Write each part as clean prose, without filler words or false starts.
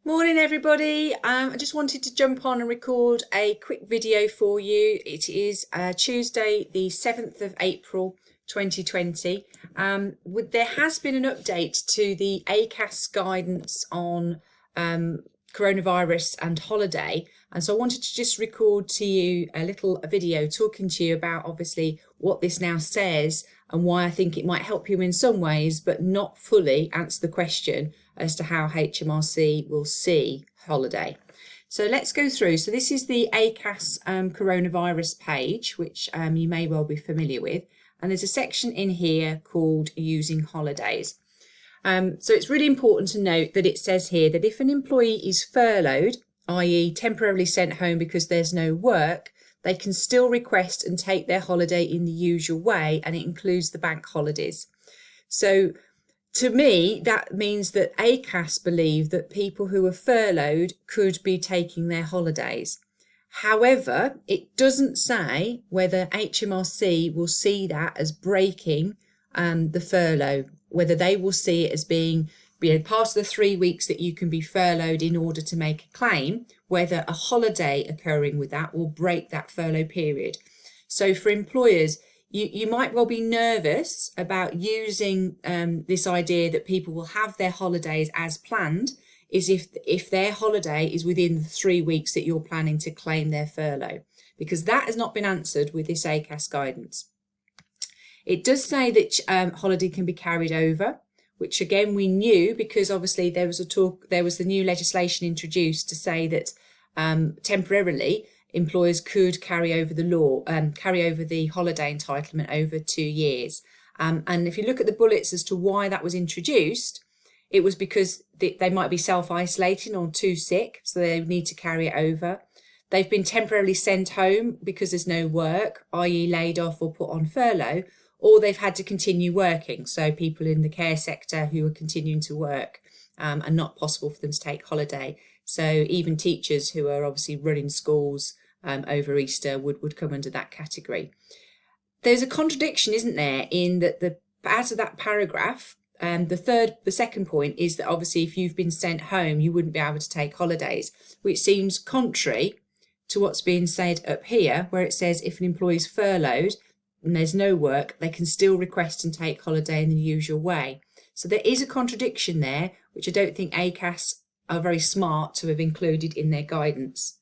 Morning everybody. I just wanted to jump on and record a quick video for you. It is Tuesday the 7th of April 2020. There has been an update to the ACAS guidance on coronavirus and holiday, and so I wanted to just record to you a little video talking to you about obviously what this now says and why I think it might help you in some ways but not fully answer the question as to how HMRC will see holiday. So let's go through. So this is the ACAS coronavirus page, which you may well be familiar with. And there's a section in here called using holidays. So it's really important to note that it says here that if an employee is furloughed, i.e. temporarily sent home because there's no work, they can still request and take their holiday in the usual way, and it includes the bank holidays. So to me, that means that ACAS believe that people who are furloughed could be taking their holidays. However, it doesn't say whether HMRC will see that as breaking the furlough, whether they will see it as being part of the 3 weeks that you can be furloughed in order to make a claim, whether a holiday occurring with that will break that furlough period. So for employers, you might well be nervous about using this idea that people will have their holidays as planned, is if their holiday is within the 3 weeks that you're planning to claim their furlough, because that has not been answered with this ACAS guidance. It does say that holiday can be carried over, which again we knew because obviously there was the new legislation introduced to say that temporarily employers could carry over the holiday entitlement over 2 years. And if you look at the bullets as to why that was introduced, it was because they might be self-isolating or too sick, so they need to carry it over. They've been temporarily sent home because there's no work, i.e. laid off or put on furlough, or they've had to continue working. So people in the care sector who are continuing to work and not possible for them to take holiday. So even teachers who are obviously running schools over Easter would come under that category. There's a contradiction, isn't there, in that out of that paragraph, the second point is that obviously if you've been sent home, you wouldn't be able to take holidays, which seems contrary to what's being said up here, where it says if an employee is furloughed and there's no work, they can still request and take holiday in the usual way. So there is a contradiction there, which I don't think ACAS are very smart to have included in their guidance.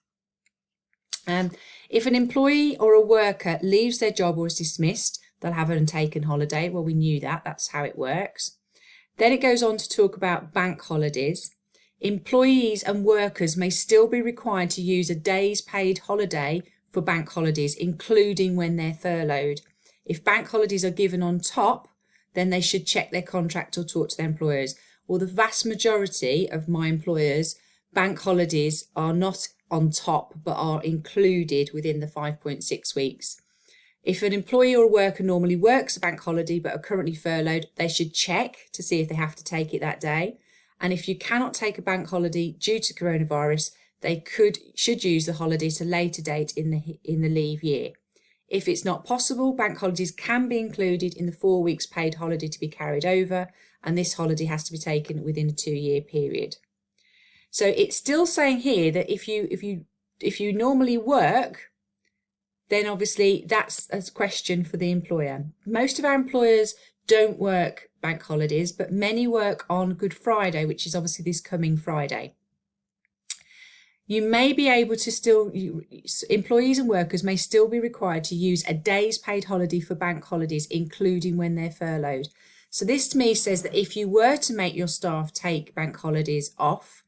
If an employee or a worker leaves their job or is dismissed, they'll have an untaken holiday. Well, we knew that. That's how it works. Then it goes on to talk about bank holidays. Employees and workers may still be required to use a day's paid holiday for bank holidays, including when they're furloughed. If bank holidays are given on top, then they should check their contract or talk to their employers. Well, the vast majority of my employers, bank holidays are not on top, but are included within the 5.6 weeks. If an employee or a worker normally works a bank holiday but are currently furloughed, they should check to see if they have to take it that day. And if you cannot take a bank holiday due to coronavirus, they should use the holiday at a later date in the leave year. If it's not possible, bank holidays can be included in the 4 weeks paid holiday to be carried over, and this holiday has to be taken within a 2-year period. So it's still saying here that if you normally work, then obviously that's a question for the employer. Most of our employers don't work bank holidays, but many work on Good Friday, which is obviously this coming Friday. You may be able to employees and workers may still be required to use a day's paid holiday for bank holidays, including when they're furloughed. So this to me says that if you were to make your staff take bank holidays off,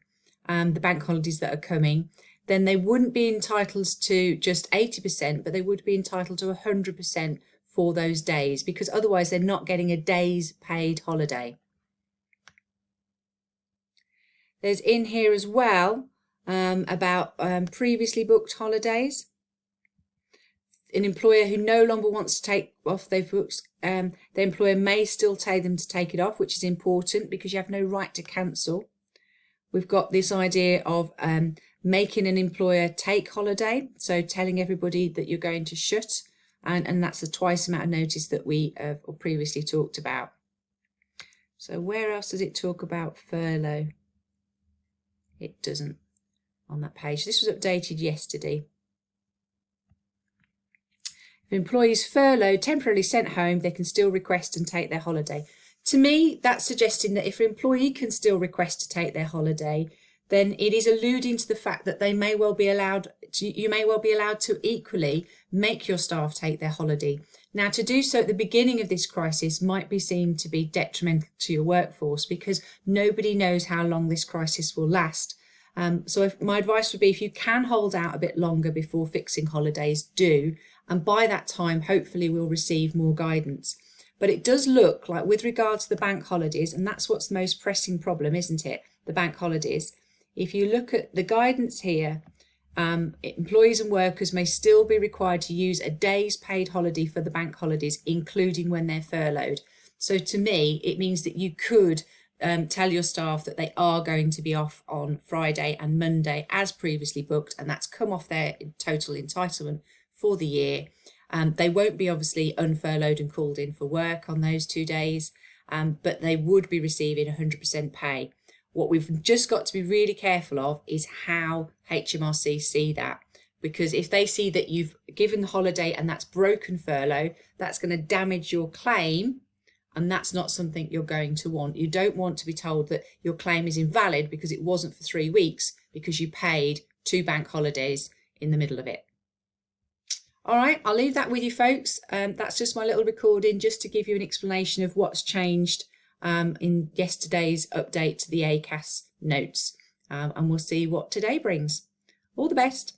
the bank holidays that are coming, then they wouldn't be entitled to just 80%, but they would be entitled to 100% for those days, because otherwise they're not getting a day's paid holiday. There's in here as well about previously booked holidays. An employer who no longer wants to take off their books, the employer may still tell them to take it off, which is important because you have no right to cancel. We've got this idea of making an employer take holiday, so telling everybody that you're going to shut, and that's the twice amount of notice that we have previously talked about. So where else does it talk about furlough? It doesn't on that page. This was updated yesterday. If an employee is furloughed, temporarily sent home, they can still request and take their holiday. To me, that's suggesting that if an employee can still request to take their holiday, then it is alluding to the fact that they may well be allowed to, you may well be allowed to equally make your staff take their holiday. Now, to do so at the beginning of this crisis might be seen to be detrimental to your workforce because nobody knows how long this crisis will last. So my advice would be, if you can hold out a bit longer before fixing holidays, do. And by that time, hopefully we'll receive more guidance. But it does look like, with regard to the bank holidays, and that's what's the most pressing problem, isn't it? The bank holidays. If you look at the guidance here, employees and workers may still be required to use a day's paid holiday for the bank holidays, including when they're furloughed. So to me, it means that you could tell your staff that they are going to be off on Friday and Monday as previously booked, and that's come off their total entitlement for the year. They won't be obviously unfurloughed and called in for work on those 2 days, but they would be receiving 100% pay. What we've just got to be really careful of is how HMRC see that, because if they see that you've given the holiday and that's broken furlough, that's going to damage your claim, and that's not something you're going to want. You don't want to be told that your claim is invalid because it wasn't for 3 weeks because you paid 2 bank holidays in the middle of it. All right, I'll leave that with you folks. That's just my little recording just to give you an explanation of what's changed in yesterday's update to the ACAS notes. And we'll see what today brings. All the best.